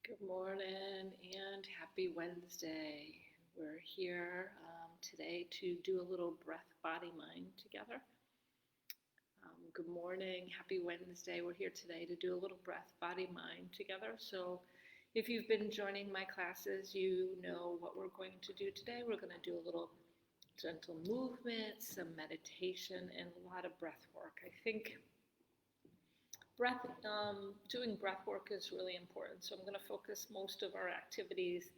Good morning and happy Wednesday. We're here today to do a little breath, body, mind together. Good morning, happy Wednesday. We're here today to do a little breath, body, mind together. So if you've been joining my classes, you know what we're going to do today. We're going to do a little gentle movement, some meditation, and a lot of breath work. I think doing breath work is really important. So I'm going to focus most of our activities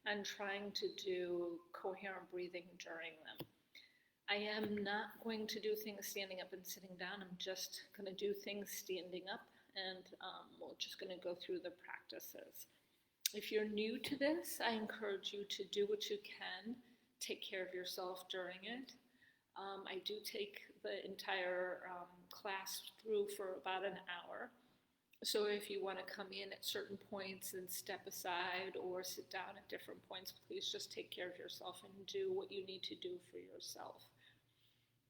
on trying to do coherent breathing during them. I am not going to do things standing up and sitting down. I'm just going to do things standing up, and we're just going to go through the practices. If you're new to this, I encourage you to do what you can. Take care of yourself during it. I do take the entire class through for about an hour. So if you want to come in at certain points and step aside or sit down at different points, please just take care of yourself and do what you need to do for yourself.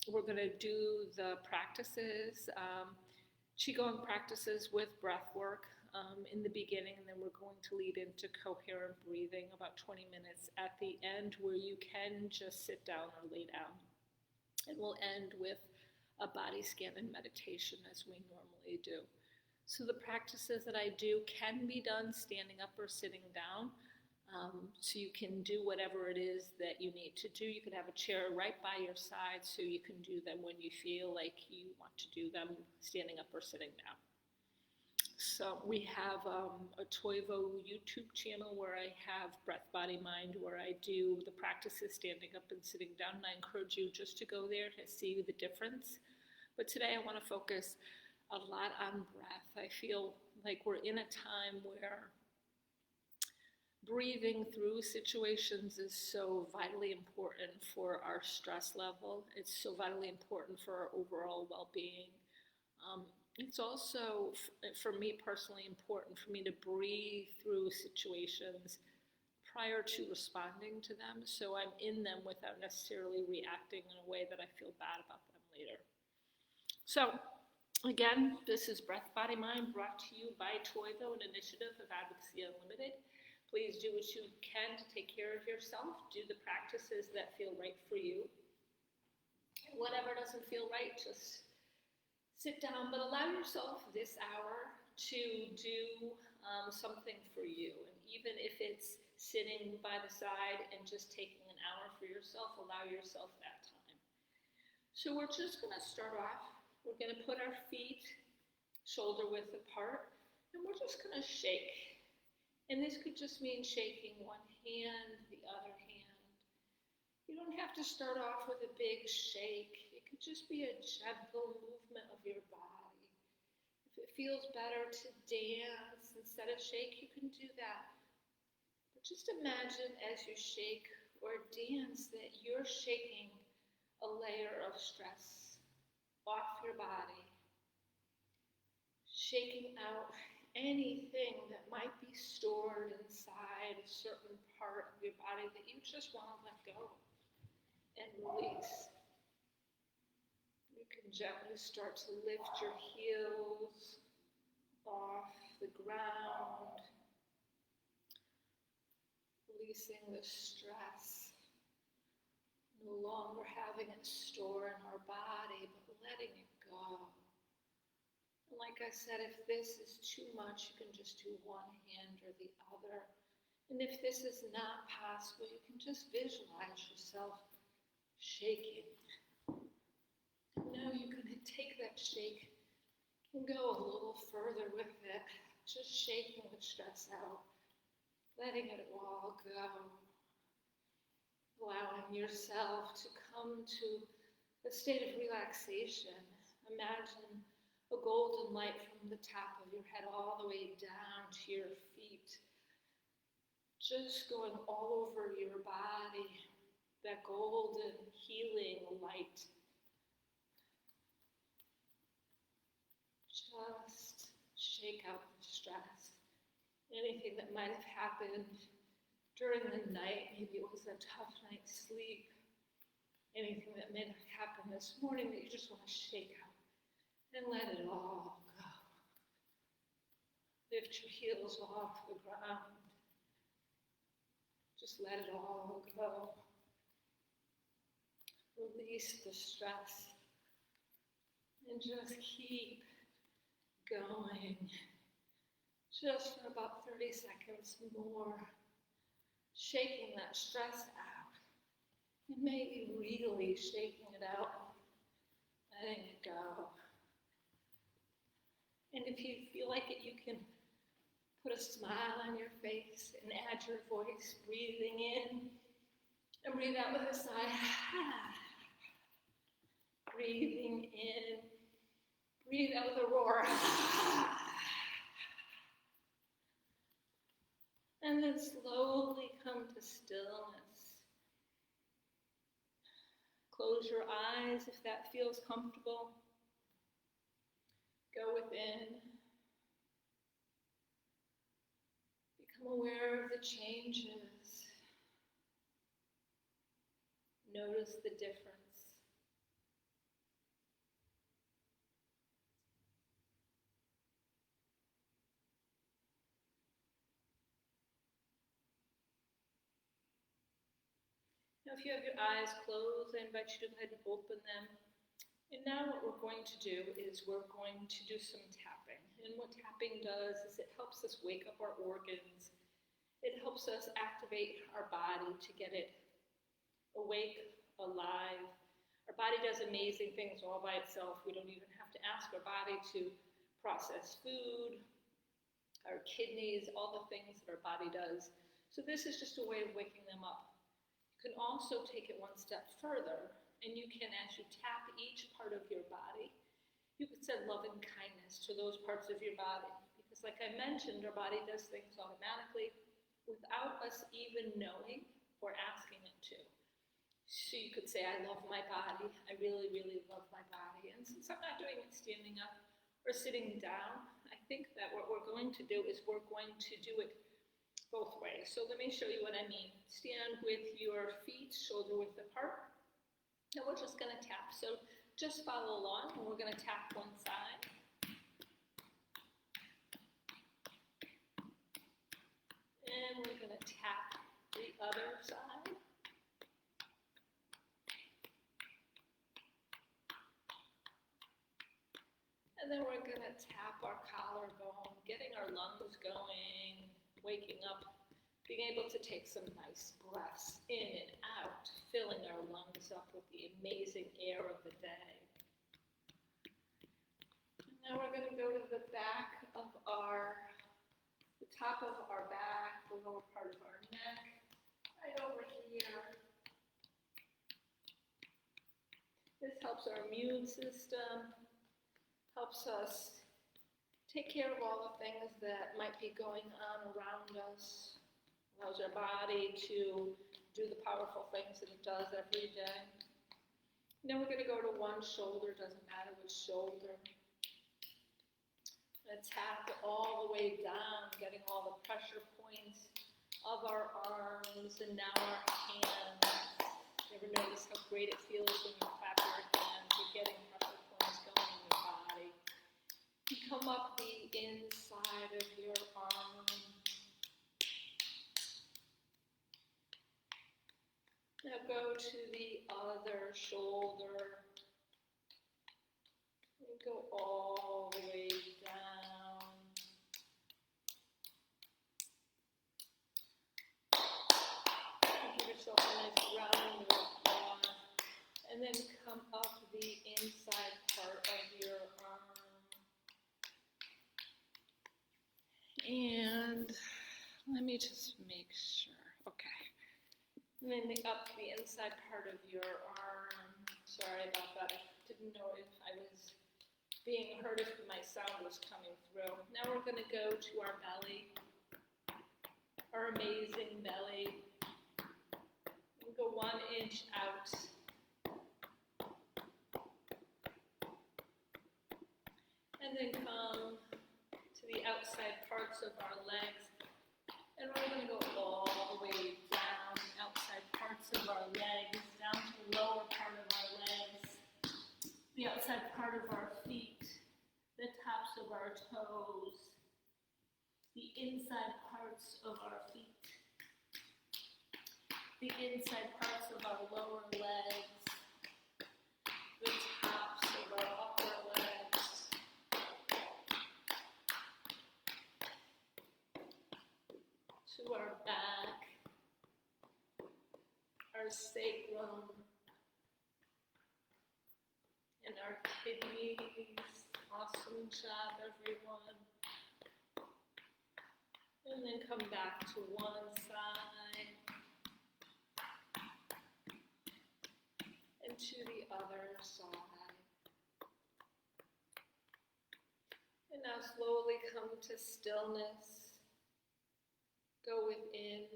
We're going to do the practices, Qigong practices with breath work in the beginning, and then we're going to lead into coherent breathing about 20 minutes at the end, where you can just sit down or lay down. And we'll end with a body scan and meditation as we normally do. So the practices that I do can be done standing up or sitting down. So you can do whatever it is that you need to do. You can have a chair right by your side so you can do them when you feel like you want to do them standing up or sitting down. So we have a Toivo YouTube channel where I have Breath, Body, Mind, where I do the practices standing up and sitting down. And I encourage you just to go there to see the difference. But today I want to focus a lot on breath. I feel like we're in a time where breathing through situations is so vitally important for our stress level. It's so vitally important for our overall well-being. It's also, for me personally, important for me to breathe through situations prior to responding to them, so I'm in them without necessarily reacting in a way that I feel bad about them later. So, again, this is Breath, Body, Mind, brought to you by Toivo, an initiative of Advocacy Unlimited. Please do what you can to take care of yourself. Do the practices that feel right for you. Whatever doesn't feel right, just sit down, but allow yourself this hour to do something for you. And even if it's sitting by the side and just taking an hour for yourself, allow yourself that time. So we're just going to start off. We're going to put our feet shoulder width apart, and we're just going to shake. And this could just mean shaking one hand, the other hand. You don't have to start off with a big shake. It could just be a gentle movement of your body. If it feels better to dance instead of shake, you can do that. But just imagine as you shake or dance that you're shaking a layer of stress off your body, shaking out anything that might be stored inside a certain part of your body that you just want to let go and release. You can gently start to lift your heels off the ground, releasing the stress, no longer having it store in our body, but letting it go. And like I said, if this is too much, you can just do one hand or the other. And if this is not possible, you can just visualize yourself shaking. Now you can take that shake and go a little further with it, just shaking the stress out, letting it all go, allowing yourself to come to a state of relaxation. Imagine a golden light from the top of your head all the way down to your feet, just going all over your body, that golden healing light. Just shake out the stress. Anything that might have happened during the night, maybe it was a tough night's sleep, anything that may have happened this morning that you just want to shake out and let it all go. Lift your heels off the ground. Just let it all go. Release the stress. And just keep going. Just for about 30 seconds more. Shaking that stress out. And maybe really shaking it out. Letting it go. And if you feel like it, you can put a smile on your face and add your voice, breathing in and breathe out with a sigh. Breathing in, breathe out with a roar. And then slowly come to stillness. Close your eyes if that feels comfortable. Go within. Become aware of the changes. Notice the difference. Now, if you have your eyes closed, I invite you to go ahead and open them. And now what we're going to do is we're going to do some tapping. And what tapping does is it helps us wake up our organs. It helps us activate our body to get it awake, alive. Our body does amazing things all by itself. We don't even have to ask our body to process food, our kidneys, all the things that our body does. So this is just a way of waking them up. You can also take it one step further, and you can, as you tap each part of your body, you can send love and kindness to those parts of your body. Because like I mentioned, our body does things automatically without us even knowing or asking it to. So you could say, I love my body. I really, really love my body. And since I'm not doing it standing up or sitting down, I think that what we're going to do is we're going to do it both ways. So let me show you what I mean. Stand with your feet shoulder width apart. And we're just going to tap. So just follow along, and we're going to tap one side. And we're going to tap the other side. And then we're going to tap our collarbone, getting our lungs going, waking up, being able to take some nice breaths in and out, filling our lungs up with the amazing air of the day. And now we're going to go to the back of the top of our back, the lower part of our neck, right over here. This helps our immune system, helps us take care of all the things that might be going on around us, allows our body to do the powerful things that it does every day. Now we're going to go to one shoulder, doesn't matter which shoulder. And tap all the way down, getting all the pressure points of our arms and now our hands. You ever notice how great it feels when you clap your hands? You're getting pressure points going in your body. You come up the inside of your arm. Now go to the other shoulder. And go all the way down. And give yourself a nice round of applause. And then come up the inside part of your arm. And let me just make sure. Okay. And then up the inside part of your arm. Sorry about that. I didn't know if I was being heard, if my sound was coming through. Now we're going to go to our belly, our amazing belly. We'll go 1 inch out. And then come to the outside parts of our legs. And we're going to go all the way down, outside parts of our legs, down to the lower part of our legs, the outside part of our feet, the tops of our toes, inside parts of our feet, the inside parts of our lower legs, the tops of our upper legs, to our back, our sacrum, and our kidneys. Awesome job, everyone. And then come back to one side and to the other side. And now slowly come to stillness. Go within.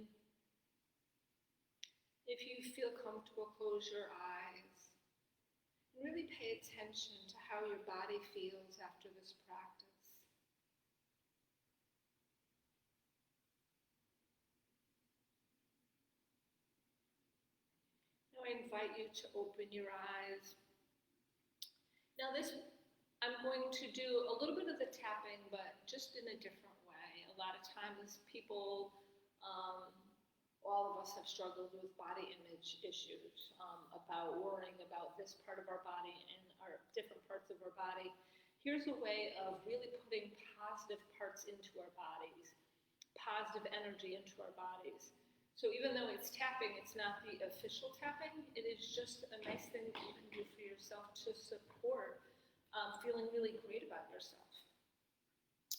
If you feel comfortable, close your eyes. And really pay attention to how your body feels after this practice. Now I invite you to open your eyes. Now I'm going to do a little bit of the tapping, but just in a different way. A lot of times people, all of us have struggled with body image issues, about worrying about this part of our body and our different parts of our body. Here's a way of really putting positive parts into our bodies, positive energy into our bodies. So even though it's tapping, it's not the official tapping. It is just a nice thing that you can do for yourself to support feeling really great about yourself.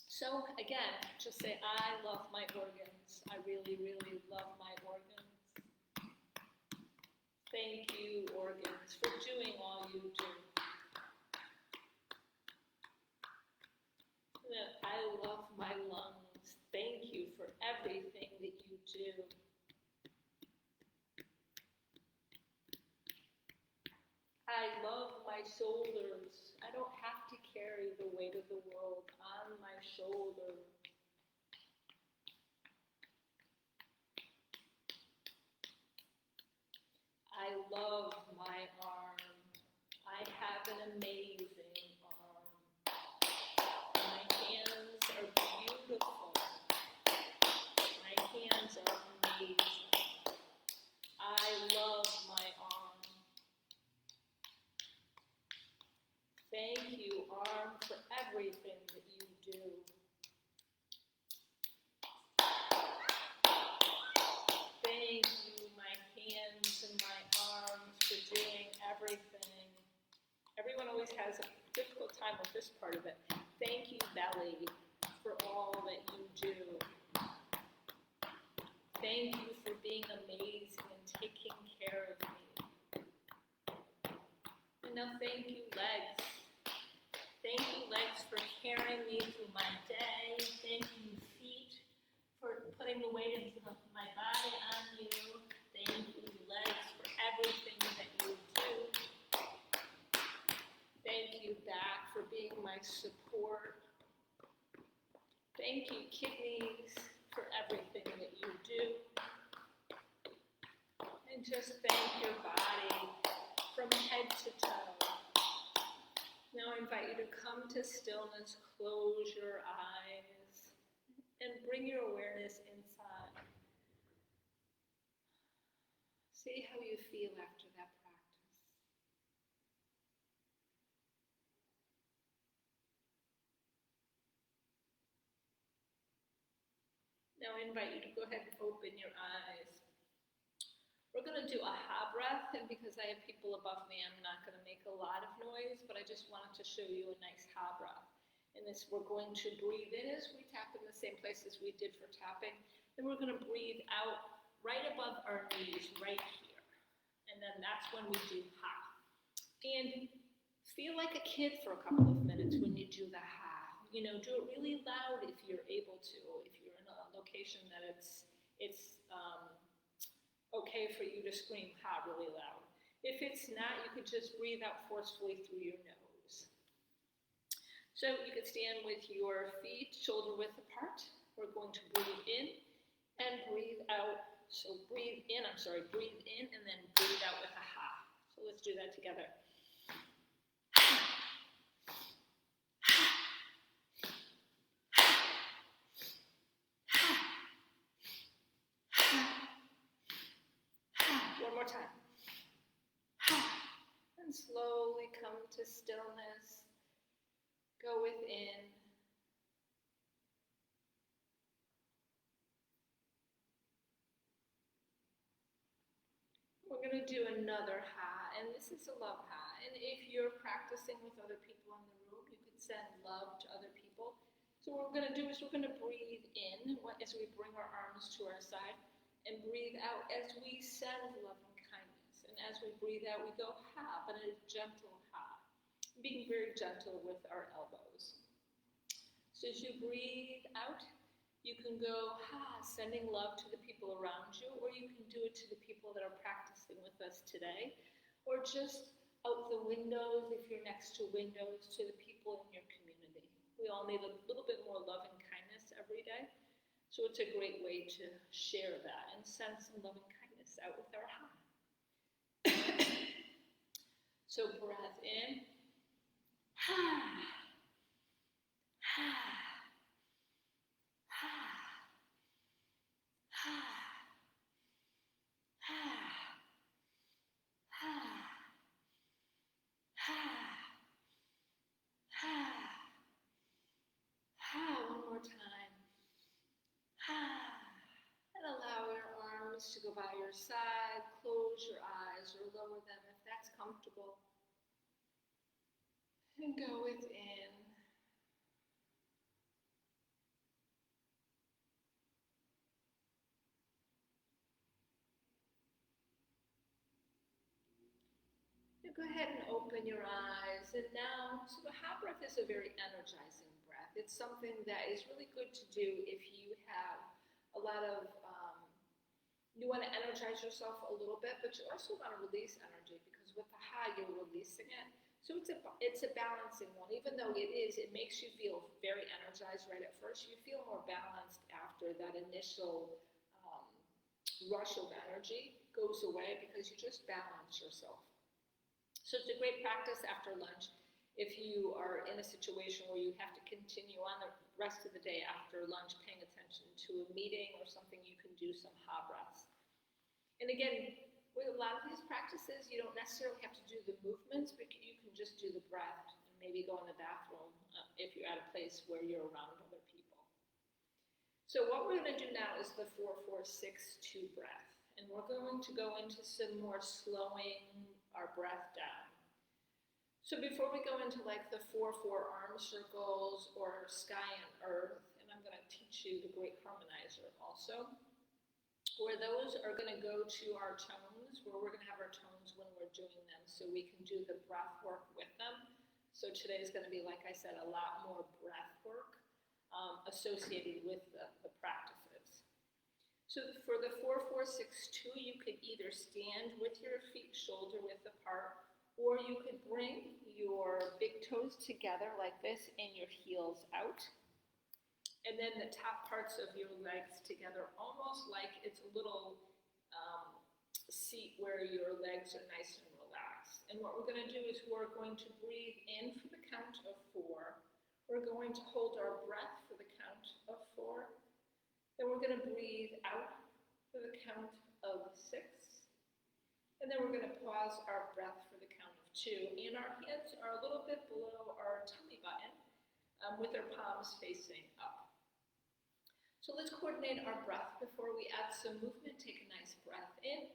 So again, just say, I love my organs. I really, really love my organs. Thank you, organs, for doing all you do. I love my lungs. Thank you for everything that you do. I love my shoulders. I don't have to carry the weight of the world on my shoulders. I love my arm. I have an amazing arm. My hands are beautiful. My hands are amazing. I love my arm. Thank you, arm, for everything that you do. Thank you, my hands and my arms, for doing everything. Everyone always has a difficult time with this part of it. Thank you, belly, for all that you do. Thank you for being amazing and taking care of me. And now thank you, legs. Thank you, legs, for carrying me through my day. Thank you, feet, for putting the weight of my body on you. Thank you, legs, for everything that you do. Thank you, back, for being my support. Thank you, kidneys, for everything that you do. And just thank your body from head to toe. Now I invite you to come to stillness, close your eyes, and bring your awareness inside. See how you feel after that practice. Now I invite you to go ahead and open your eyes. We're going to do a ha breath, and because I have people above me, I'm not going to make a lot of noise, but I just wanted to show you a nice ha breath. In this, we're going to breathe in as we tap in the same place as we did for tapping. Then we're going to breathe out right above our knees, right here. And then that's when we do ha. And feel like a kid for a couple of minutes when you do the ha. You know, do it really loud if you're able to, if you're in a location that it's okay for you to scream ha really loud. If it's not, you could just breathe out forcefully through your nose. So you could stand with your feet shoulder width apart. We're going to breathe in and breathe out. So breathe in and then breathe out with a ha. So let's do that together. And slowly come to stillness. Go within. We're going to do another ha, and this is a love ha. And if you're practicing with other people in the room, you could send love to other people. So what we're going to do is we're going to breathe in as we bring our arms to our side, and breathe out as we send love and kindness. And as we breathe out, we go ha, but in a gentle ha, being very gentle with our elbows. So as you breathe out, you can go, ha, sending love to the people around you, or you can do it to the people that are practicing with us today, or just out the windows, if you're next to windows, to the people in your community. We all need a little bit more love and kindness every day, so it's a great way to share that and send some love and kindness out with our ha. So breath in, ha, ha. One more time. And allow your arms to go by your side. Close your eyes or lower them if that's comfortable. And go within. Now go ahead and open your eyes. And now, so the ha breath is a very energizing breath. It's something that is really good to do if you have a lot of, you want to energize yourself a little bit, but you also want to release energy, because with the ha, you're releasing it. So it's a balancing one. Even though it makes you feel very energized right at first, you feel more balanced after that initial rush of energy goes away, because you just balance yourself. So it's a great practice after lunch if you are in a situation where you have to continue on the rest of the day after lunch, paying attention to a meeting or something, you can do some ha breaths. And again, with a lot of these practices, you don't necessarily have to do the movements, but you can just do the breath and maybe go in the bathroom if you're at a place where you're around other people. So what we're going to do now is the 4-4-6-2 breath. And we're going to go into some more slowing our breath down. So before we go into like the 4-4 arm circles or sky and earth, and I'm going to teach you the Great Harmonizer also, where those are going to go to our tones, where we're going to have our tones when we're doing them, so we can do the breath work with them. So today is going to be, like I said, a lot more breath work associated with the practices. So for the 4-4-6-2, you could either stand with your feet shoulder width apart, or you could bring your big toes together like this and your heels out. And then the top parts of your legs together, almost like it's a little seat where your legs are nice and relaxed. And what we're going to do is we're going to breathe in for the count of 4. We're going to hold our breath for the count of 4. Then we're going to breathe out for the count of 6. And then we're going to pause our breath for the count of 2. And our hands are a little bit below our tummy button with our palms facing up. So let's coordinate our breath before we add some movement. Take a nice breath in.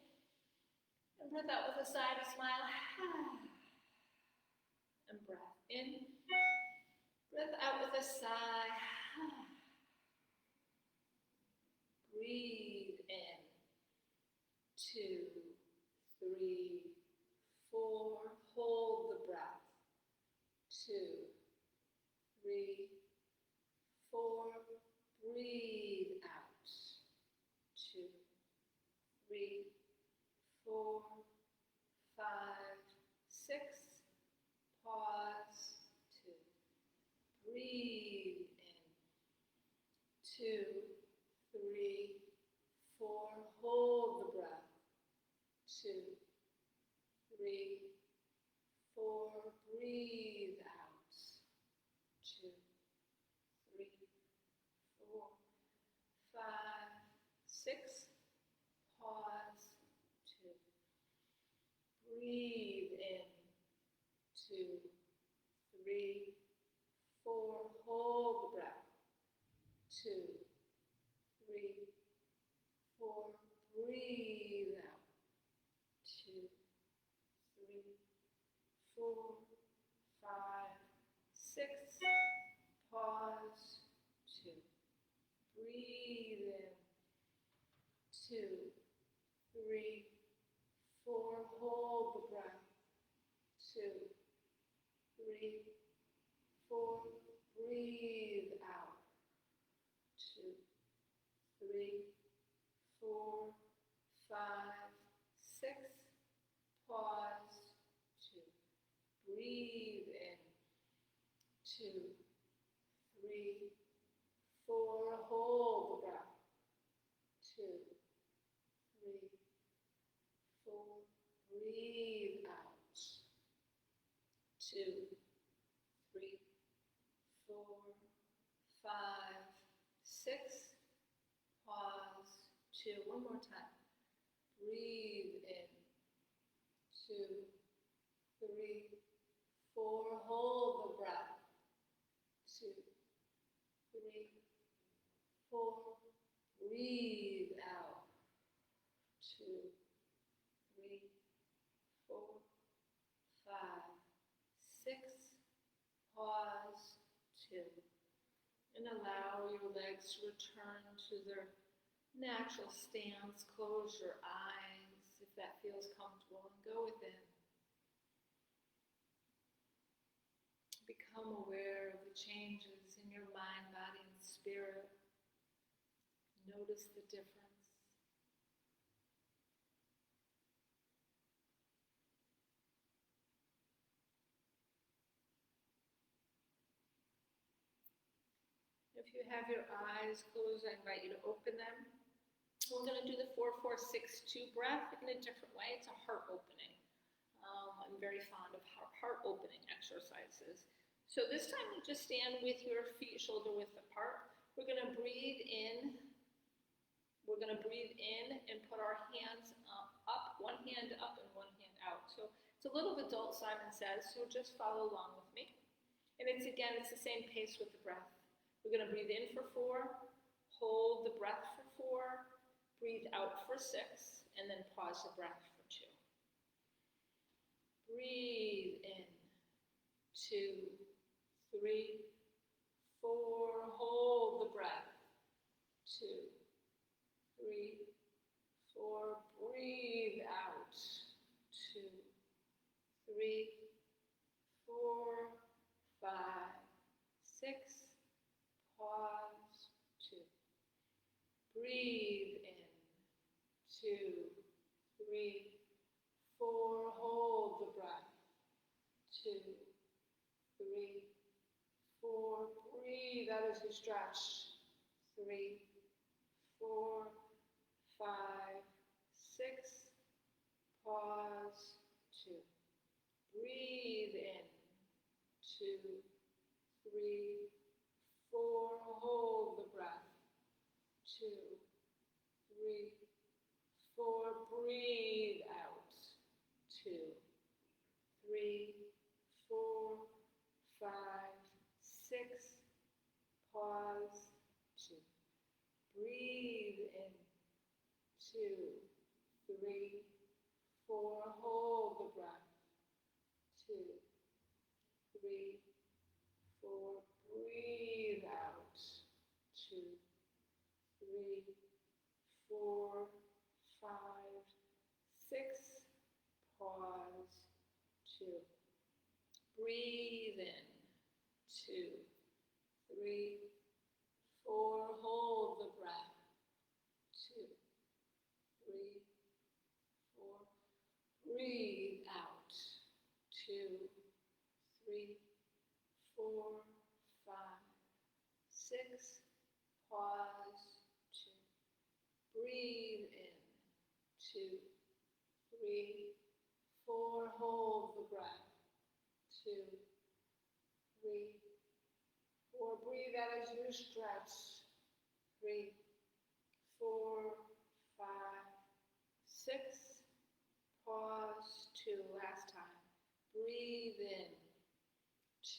And breath out with a side smile. And breath in. Breath out with a sigh. Breathe in. 2, 3, 4. Hold the breath. 2, 3, 4. Breathe out. 2, 3, 4, 5, 6. Pause. 2. Breathe in. 2, 3, 4. Hold the breath. 2, 3, 4. Breathe out. 2, 3, 4, 5, 6. Pause. 2. Breathe in. 2, 3, 4. Hold the breath. 2, 3, 4. Breathe out. 2, 3, 4, 5, 6. Pause. 2. Breathe in. 2, 3, 4. Hold the breath. 2, 3, 4. Breathe out. 2, 3, 4, 5, 6. Pause. 2. Breathe in. 2, 3, 4. Hold the breath. 2, 3, 4. Breathe out. 2, 3, 4, 5, 6. Pause. 2. One more time. Breathe in. 2, 3, 4. Hold the breath. 2, 3, 4. Breathe out. 2, 3, 4, 5, 6. Pause. 2. And allow your legs to return to their natural stance. Close your eyes if that feels comfortable and go within. Become aware of the changes in your mind, body, and spirit. Notice the difference. If you have your eyes closed, I invite you to open them. We're going to do the 4-4-6-2 breath in a different way. It's a heart opening. I'm very fond of heart opening exercises. So this time you just stand with your feet shoulder width apart. We're going to breathe in. We're going to breathe in and put our hands up, one hand up and one hand out. So it's a little adult Simon Says, so just follow along with me. And it's the same pace with the breath. We're going to breathe in for 4, hold the breath for 4, breathe out for 6, and then pause the breath for 2. Breathe in. 2, 3, 4. Hold the breath. 2, 3, 4. Breathe out. 2, 3, 4, 5, 6. Pause. 2. Breathe in. 2, 3, 4. Hold the breath. 2, 3, 4. Breathe out as you stretch. 3, 4, 5, 6. Pause. 2. Breathe in. 2, 3, 4. Hold the breath. 2, 3, 4. Breathe out. 2, 3, 4, 5, 6. Pause. 2. Breathe in. 2, 3, 4. Hold the breath. 2, 3, 4. Breathe out. 2, 3, 4, 5, 6. Pause. 2. Breathe in. 2, 3, 4. Hold the breath. 2, 3, 4. Breathe out. 2, 3, 4, 5, 6. Pause. 2. Breathe in. 2, 3, 4. Hold the breath. 2, 3, 4. Breathe out as you stretch. 3, 4, 5, 6. Pause. 2. Last time. Breathe in.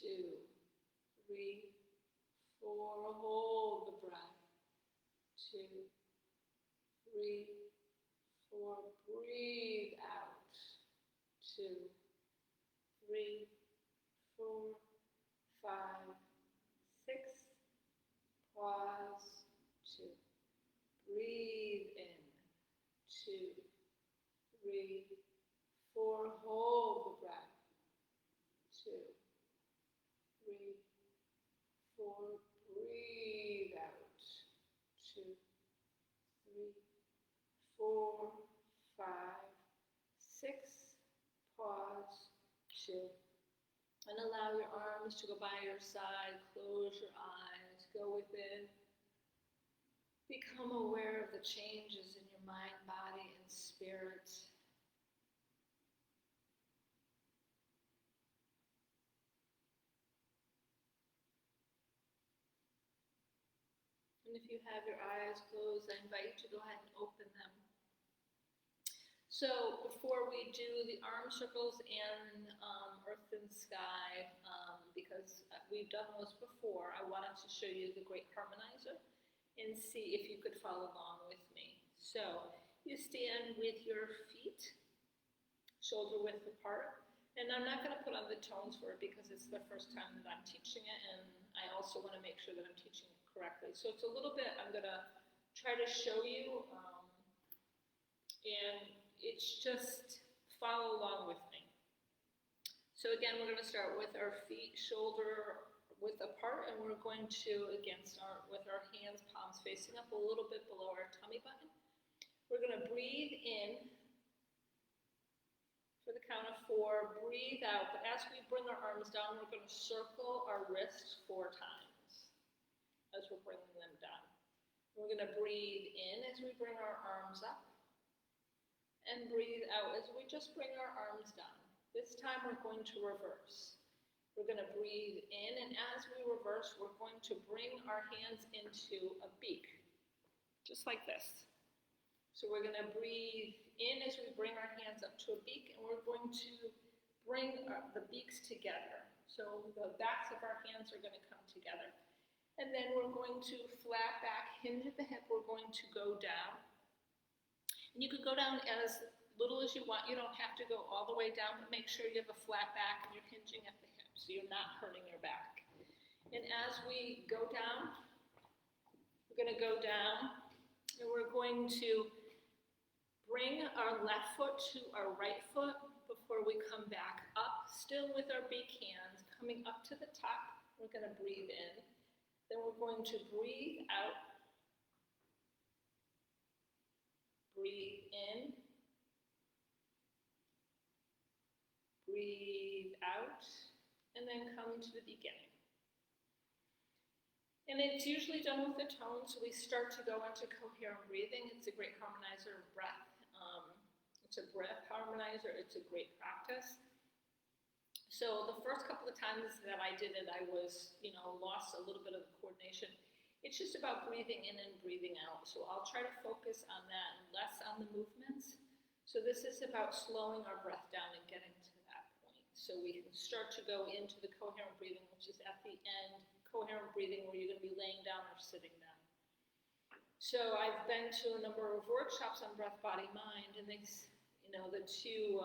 2, 3, 4. Hold the breath. 2, 3, 4. Breathe out. 2, 3, 4, 5, 6. Pause. 2. Breathe in. 2, 3, 4. Hold the breath. 2, 3, 4. Breathe out. 2, 3, 4, 5, 6. Pause. 2. And allow your arms to go by your side. Close your eyes. Go within. Become aware of the changes in your mind, body, and spirit. And if you have your eyes closed, I invite you to go ahead and open them. So before we do the arm circles and earth and sky, because we've done those before, I wanted to show you the Great Harmonizer and see if you could follow along with me. So you stand with your feet shoulder width apart, and I'm not going to put on the tones for it because it's the first time that I'm teaching it, and I also want to make sure that I'm teaching it correctly. So it's a little bit, I'm going to try to show you, and it's just follow along with me. So again, we're going to start with our feet shoulder width apart, and we're going to, again, start with our hands, palms facing up a little bit below our tummy button. We're going to breathe in for the count of 4, breathe out, but as we bring our arms down, we're going to circle our wrists 4 times as we're bringing them down. We're going to breathe in as we bring our arms up, and breathe out as we just bring our arms down. This time we're going to reverse. We're going to breathe in, and as we reverse, we're going to bring our hands into a beak, just like this. So we're going to breathe in as we bring our hands up to a beak, and we're going to bring the beaks together. So the backs of our hands are going to come together. And then we're going to flat back, hinge at the hip, we're going to go down. And you could go down as little as you want. You don't have to go all the way down, but make sure you have a flat back and you're hinging at the hip so you're not hurting your back. And as we go down, we're going to go down, and we're going to bring our left foot to our right foot before we come back up, still with our beak hands, coming up to the top. We're going to breathe in. Then we're going to breathe out. Breathe in. Breathe out. And then come to the beginning. And it's usually done with the tone, so we start to go into coherent breathing. It's a great harmonizer of breath. It's a breath harmonizer. It's a great practice. So the first couple of times that I did it, I was, lost a little bit of the coordination. It's just about breathing in and breathing out. So I'll try to focus on that and less on the movements. So this is about slowing our breath down and getting to that point. So we can start to go into the coherent breathing, which is at the end, coherent breathing where you're going to be laying down or sitting down. So I've been to a number of workshops on breath, body, mind, and they, the two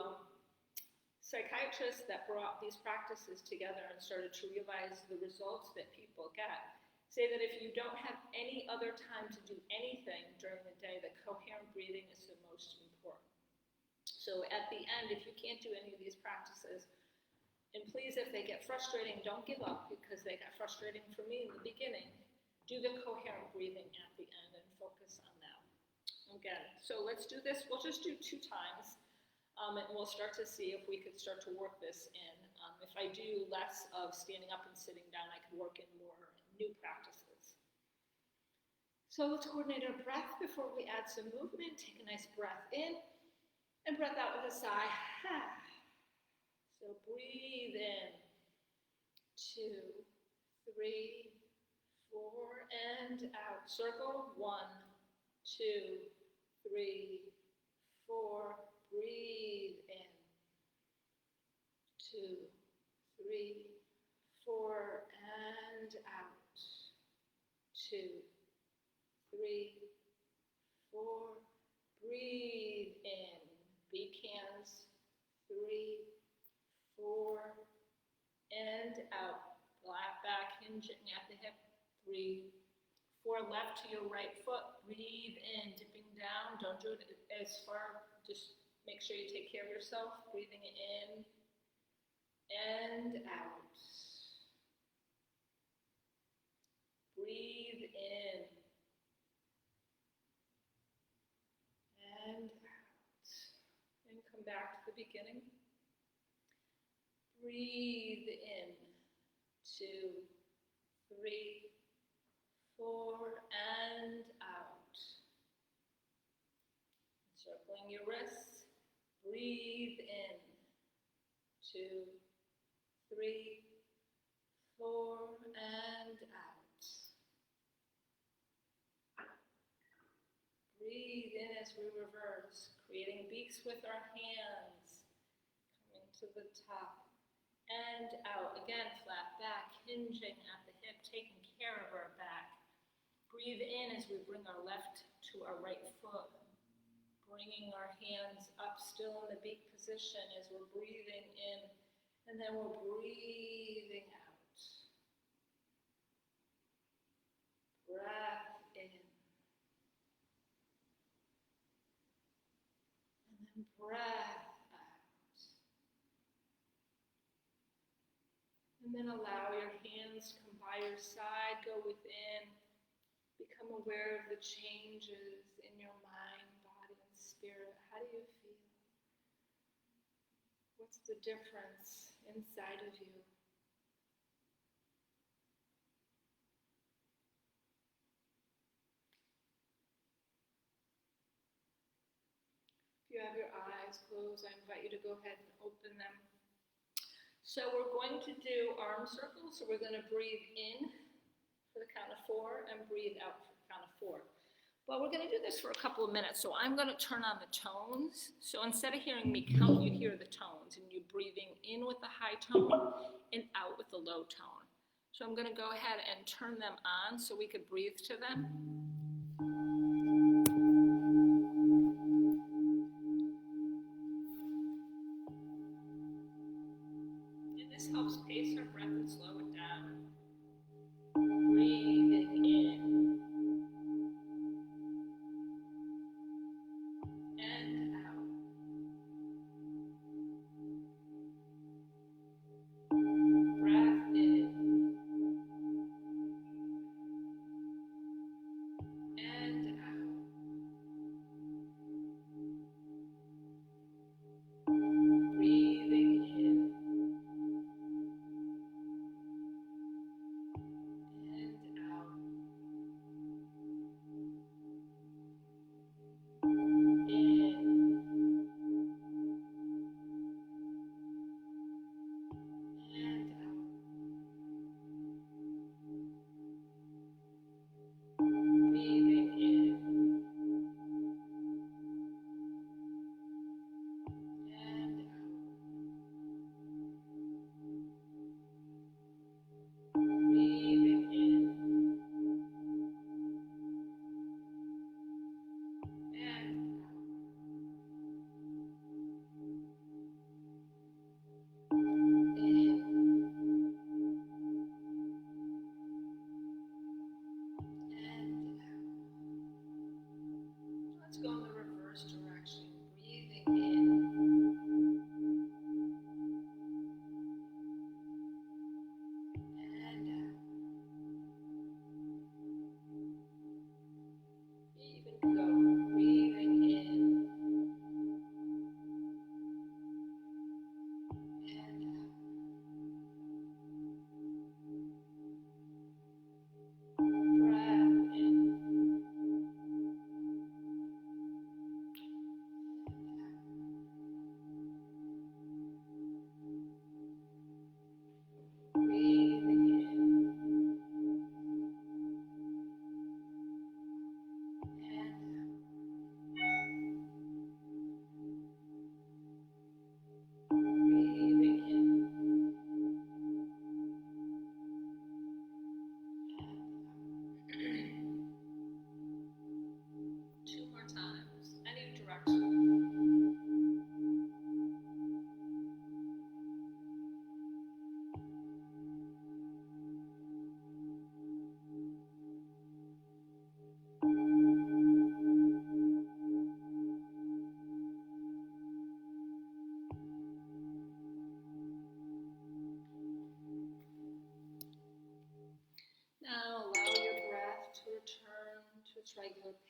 psychiatrists that brought these practices together and started to realize the results that people get say that if you don't have any other time to do anything during the day, that coherent breathing is the most important. So at the end, if you can't do any of these practices, and please, if they get frustrating, don't give up, because they got frustrating for me in the beginning. Do the coherent breathing at the end and focus on that. Again, so let's do this. We'll just do 2 times, and we'll start to see if we could start to work this in. If I do less of standing up and sitting down, I can work in more new practices. So let's coordinate our breath before we add some movement. Take a nice breath in and breath out with a sigh. So breathe in, 2, 3, 4, and out. Circle, 1, 2, 3, 4. Breathe in, 2, 3, 4. 4, and out. 2, 3, 4. Breathe in. Beak hands. 3, 4, and out. Flat back, hinging at the hip. 3, 4. Left to your right foot. Breathe in, dipping down. Don't do it as far. Just make sure you take care of yourself. Breathing in and out. Breathe in and out. And come back to the beginning. Breathe in. 2, 3, 4, and out. Circling your wrists. Breathe in. 2, 3, 4, and out. Breathe in as we reverse, creating beaks with our hands, coming to the top, and out. Again, flat back, hinging at the hip, taking care of our back. Breathe in as we bring our left to our right foot, bringing our hands up, still in the beak position as we're breathing in, and then we're breathing out. Breath in. And then breath out. And then allow your hands to come by your side, go within. Become aware of the changes in your mind, body, and spirit. How do you feel? What's the difference inside of you? If you have your eyes closed, I invite you to go ahead and open them. So we're going to do arm circles. So we're going to breathe in for the count of 4 and breathe out for the count of 4. But we're going to do this for a couple of minutes. So I'm going to turn on the tones. So instead of hearing me count, you hear the tones, and you're breathing in with the high tone and out with the low tone. So I'm going to go ahead and turn them on so we could breathe to them. And this helps pace our breath and slow it down. Breathing in and out. Breath in and out. Breathing in and out. In and out. Breathing in and out. Breathing in and out. In and out. Let's go in the reverse direction. Breathing in and out. Even go. Breathing in and out. Breath in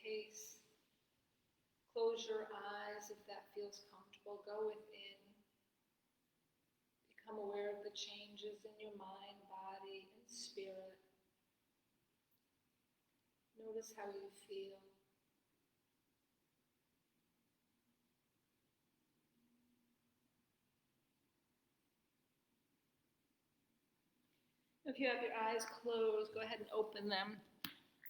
pace. Close your eyes if that feels comfortable. Go within. Become aware of the changes in your mind, body, and spirit. Notice how you feel. If you have your eyes closed, go ahead and open them.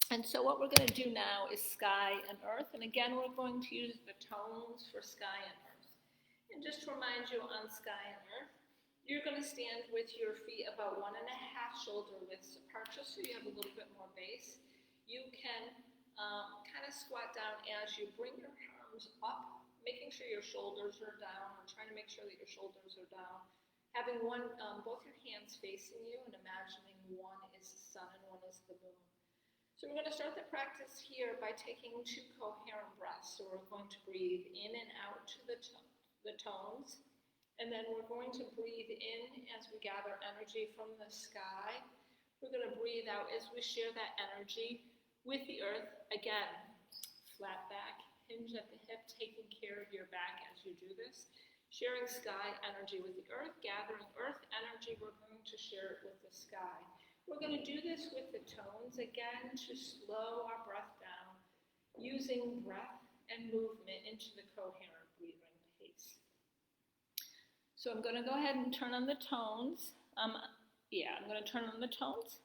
And so what we're going to do now is sky and earth. And again, we're going to use the tones for sky and earth. And just to remind you on sky and earth, you're going to stand with your feet about 1.5 shoulder widths apart, just so you have a little bit more base. You can kind of squat down as you bring your arms up, making sure your shoulders are down, or trying to make sure that your shoulders are down. Having both your hands facing you and imagining one is the sun and one is the moon. So we're going to start the practice here by taking 2 coherent breaths. So we're going to breathe in and out to the tones. And then we're going to breathe in as we gather energy from the sky. We're going to breathe out as we share that energy with the earth. Again, flat back, hinge at the hip, taking care of your back as you do this. Sharing sky energy with the earth, gathering earth energy, we're going to share it with the sky. We're going to do this with the tones, again, to slow our breath down, using breath and movement into the coherent breathing pace. So I'm going to go ahead and turn on the tones. I'm going to turn on the tones.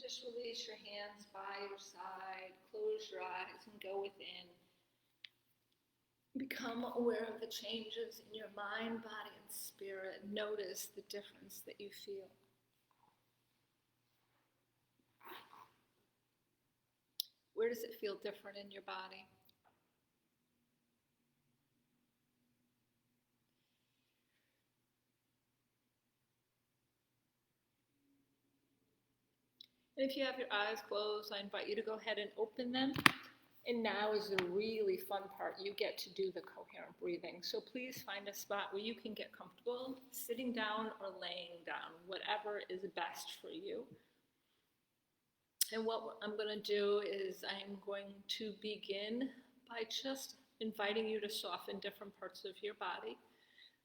Just release your hands by your side, close your eyes and go within. Become aware of the changes in your mind, body, and spirit. Notice the difference that you feel. Where does it feel different in your body? And if you have your eyes closed, I invite you to go ahead and open them. And now is the really fun part. You get to do the coherent breathing. So please find a spot where you can get comfortable, sitting down or laying down, whatever is best for you. And what I'm going to do is I'm going to begin by just inviting you to soften different parts of your body.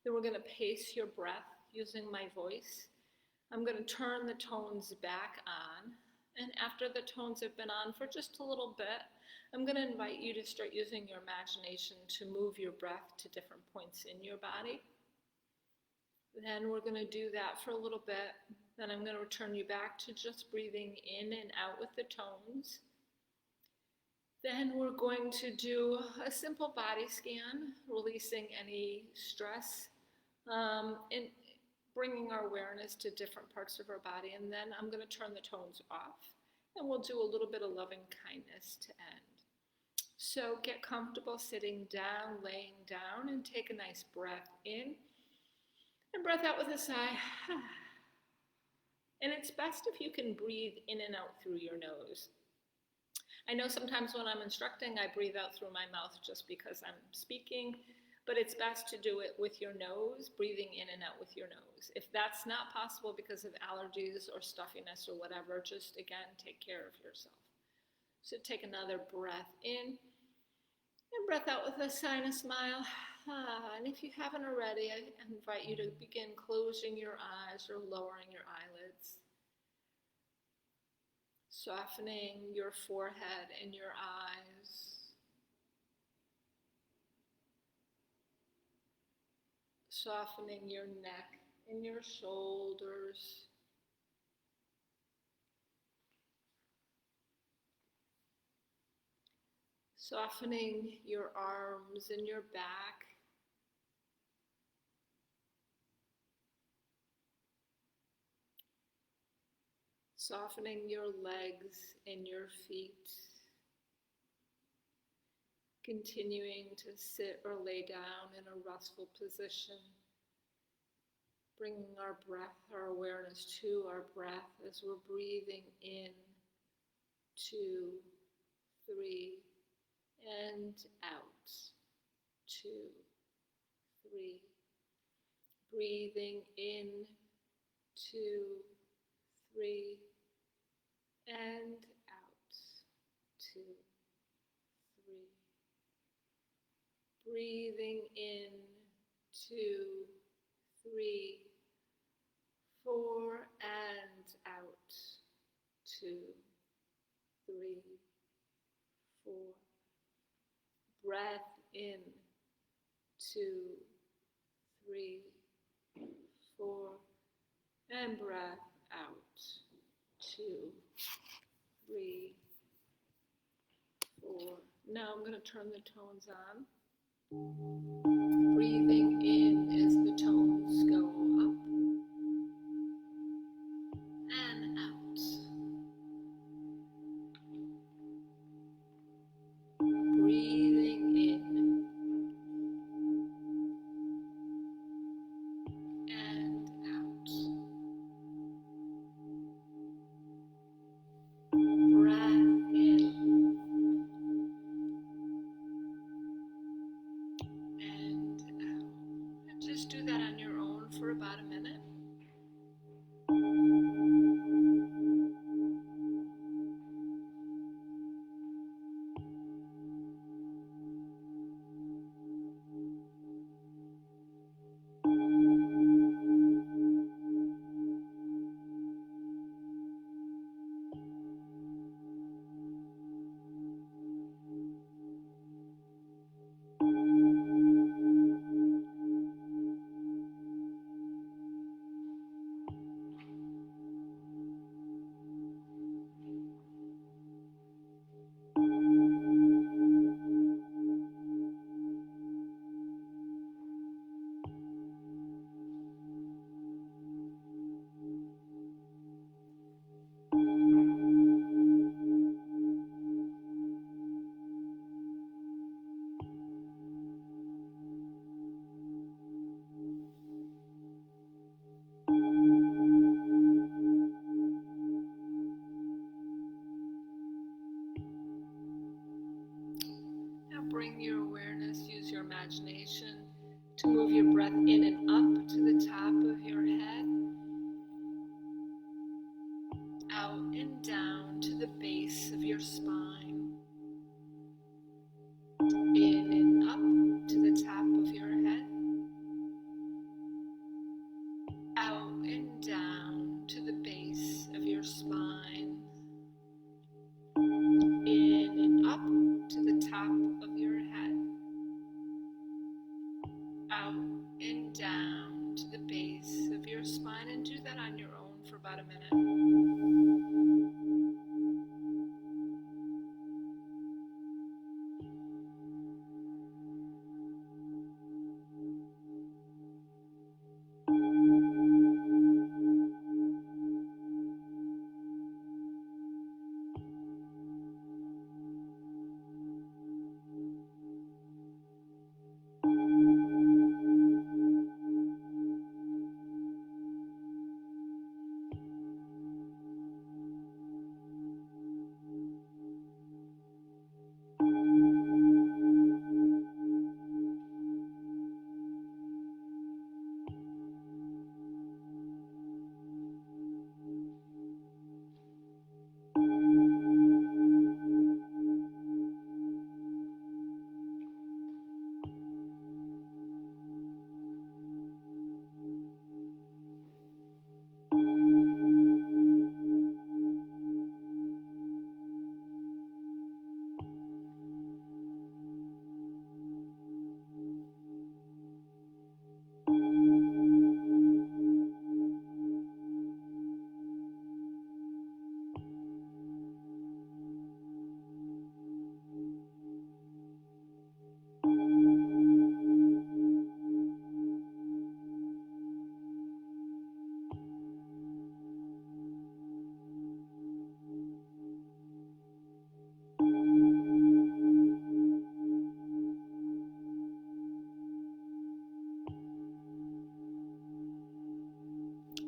Then we're going to pace your breath using my voice. I'm going to turn the tones back on. And after the tones have been on for just a little bit, I'm going to invite you to start using your imagination to move your breath to different points in your body. Then we're going to do that for a little bit. Then I'm going to return you back to just breathing in and out with the tones. Then we're going to do a simple body scan, releasing any stress and bringing our awareness to different parts of our body. And then I'm going to turn the tones off. And we'll do a little bit of loving kindness to end. So get comfortable sitting down, laying down, and take a nice breath in. And breath out with a sigh. And it's best if you can breathe in and out through your nose. I know sometimes when I'm instructing, I breathe out through my mouth just because I'm speaking, but it's best to do it with your nose, breathing in and out with your nose. If that's not possible because of allergies or stuffiness or whatever, just again, take care of yourself. So take another breath in and breath out with a sigh and a smile. And if you haven't already, I invite you to begin closing your eyes or lowering your eyelids. Softening your forehead and your eyes. Softening your neck and your shoulders. Softening your arms and your back. Softening your legs and your feet. Continuing to sit or lay down in a restful position. Bringing our breath, our awareness to our breath as we're breathing in, 2, 3, and out, 2, 3. Breathing in, 2, 3, and out, 2, 3. Breathing in, 2, 3, 4, and out, 2, 3, 4. Breath in, 2, 3, 4, and breath out, 2, 3, 4. Now I'm going to turn the tones on. Breathing in as the tones go up and out. Breathing in and out. Breath in and out. And just bring your awareness, use your imagination to move your breath in and up to the top of your head, out and down to the base of your spine, in and up to the top of your head, out and down to the base of your spine, in and up to the top of your head, out and down to the base of your spine, and do that on your own for about a minute.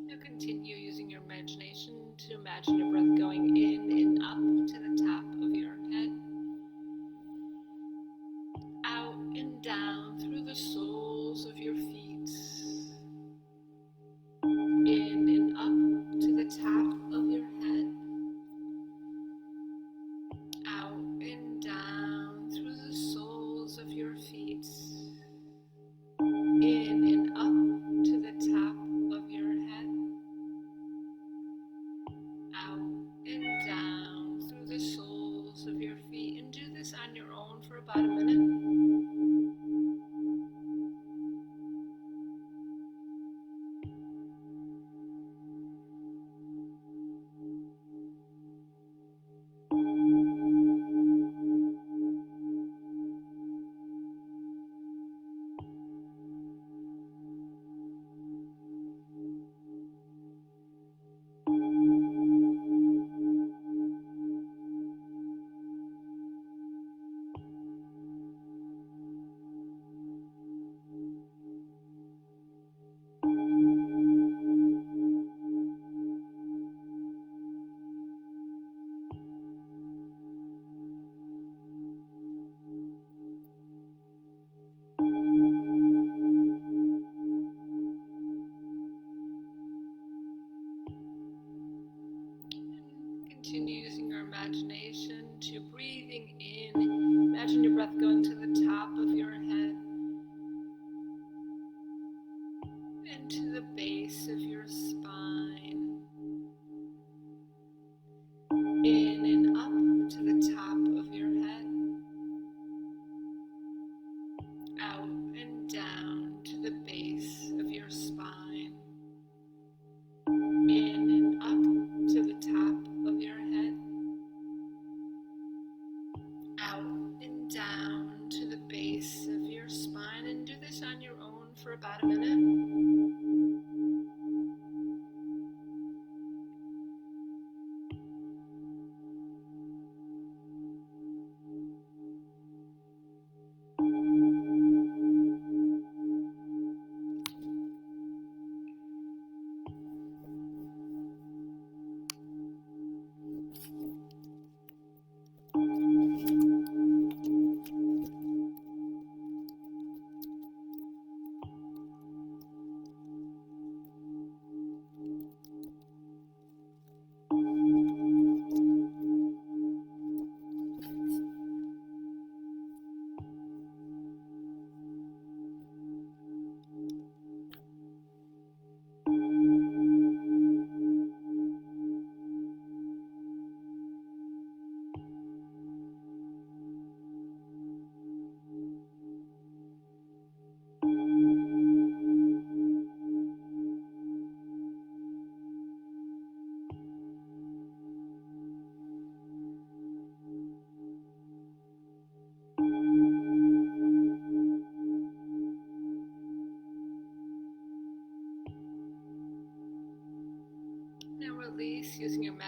Now continue using your imagination to imagine your breath going in and up to the top of your head, out and down through the soles of your feet, in and up to the top of your head, out and down through the soles of your feet, in and up to the top of your head, out and down through the soles of your feet, and do this on your own for about a minute. Continue using your imagination to breathing in. Imagine your breath going to the top of your head and to the base of your spine, in and up to the top of your head, out and down to the base of your spine, in and up to the top of your head, out and down to the base of your spine, and do this on your own for about a minute.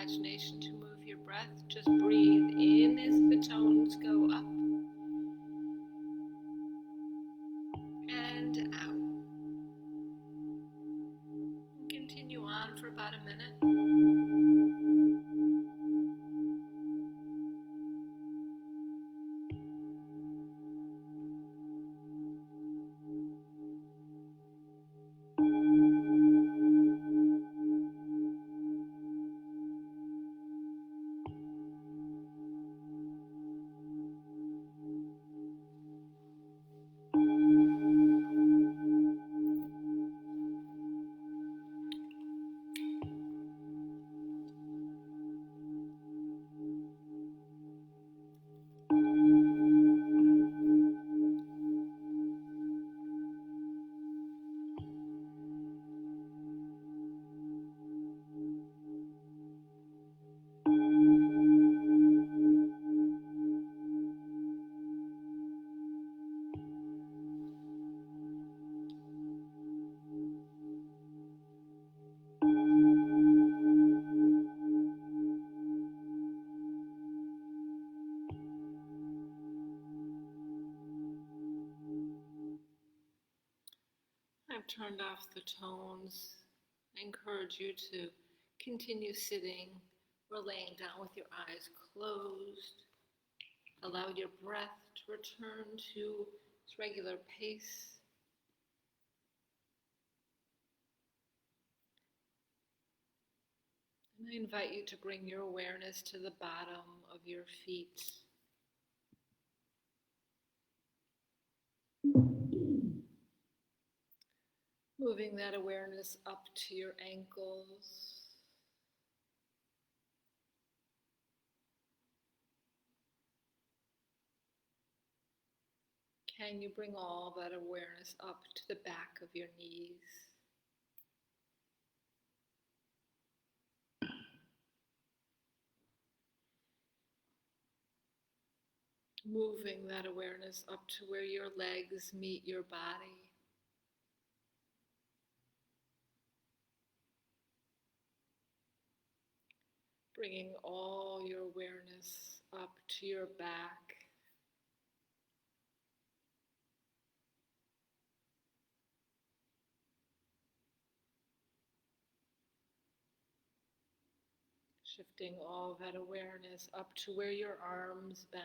imagination to move your breath, just breathe in as the tones go up and out. Continue on for about a minute. I've turned off the tones. I encourage you to continue sitting or laying down with your eyes closed. Allow your breath to return to its regular pace. And I invite you to bring your awareness to the bottom of your feet. Moving that awareness up to your ankles. Can you bring all that awareness up to the back of your knees? Moving that awareness up to where your legs meet your body. Bringing all your awareness up to your back. Shifting all that awareness up to where your arms bend.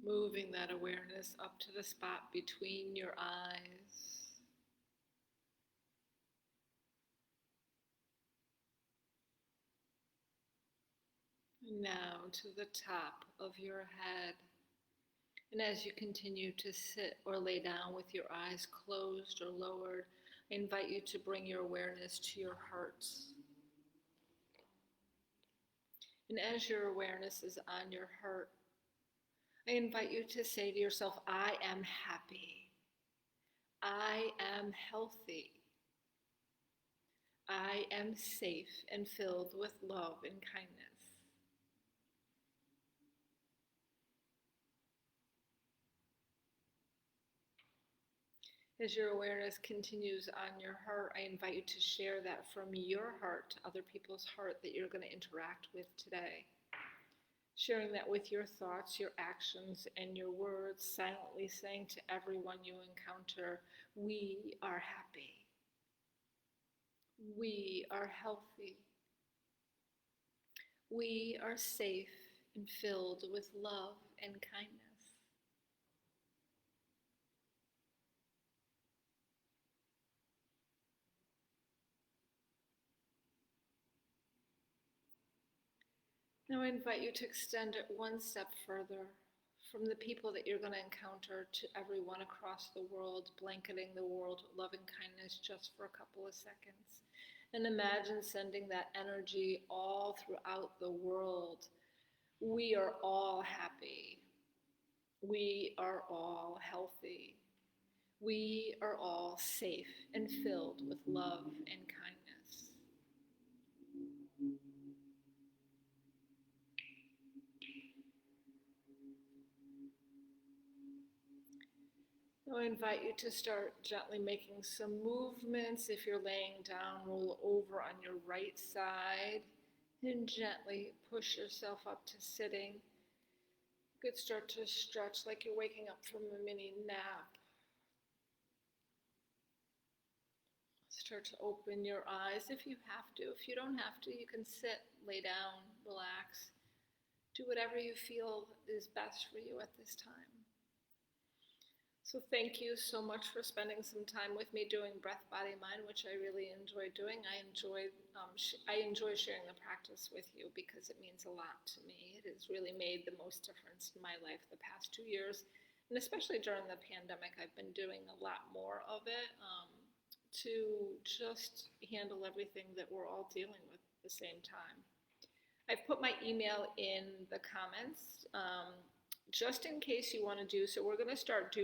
Moving that awareness up to the spot between your eyes. And now to the top of your head. And as you continue to sit or lay down with your eyes closed or lowered, I invite you to bring your awareness to your heart. And as your awareness is on your heart, I invite you to say to yourself, I am happy. I am healthy. I am safe and filled with love and kindness. As your awareness continues on your heart, I invite you to share that from your heart to other people's heart that you're going to interact with today. Sharing that with your thoughts, your actions, and your words, silently saying to everyone you encounter, we are happy. We are healthy. We are safe and filled with love and kindness. Now I invite you to extend it one step further from the people that you're going to encounter to everyone across the world, blanketing the world with love and kindness just for a couple of seconds. And imagine sending that energy all throughout the world. We are all happy. We are all healthy. We are all safe and filled with love and kindness. Now I invite you to start gently making some movements. If you're laying down, roll over on your right side and gently push yourself up to sitting. You could start to stretch like you're waking up from a mini nap. Start to open your eyes if you have to. If you don't have to, you can sit, lay down, relax. Do whatever you feel is best for you at this time. So thank you so much for spending some time with me doing Breath, Body, Mind, which I really enjoy doing. I enjoy sharing the practice with you because it means a lot to me. It has really made the most difference in my life the past 2 years, and especially during the pandemic, I've been doing a lot more of it to just handle everything that we're all dealing with at the same time. I've put my email in the comments. Just in case you want to do so, we're going to start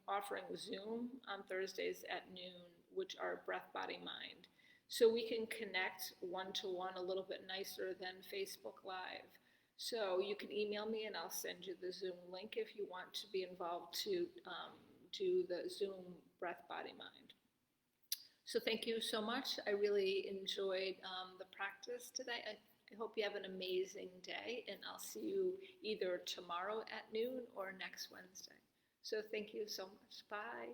offering Zoom on Thursdays at noon, which are Breath, Body, Mind. So we can connect one-to-one a little bit nicer than Facebook Live. So you can email me and I'll send you the Zoom link if you want to be involved to do the Zoom Breath, Body, Mind. So thank you so much. I really enjoyed the practice today. I hope you have an amazing day, and I'll see you either tomorrow at noon or next Wednesday. So thank you so much. Bye.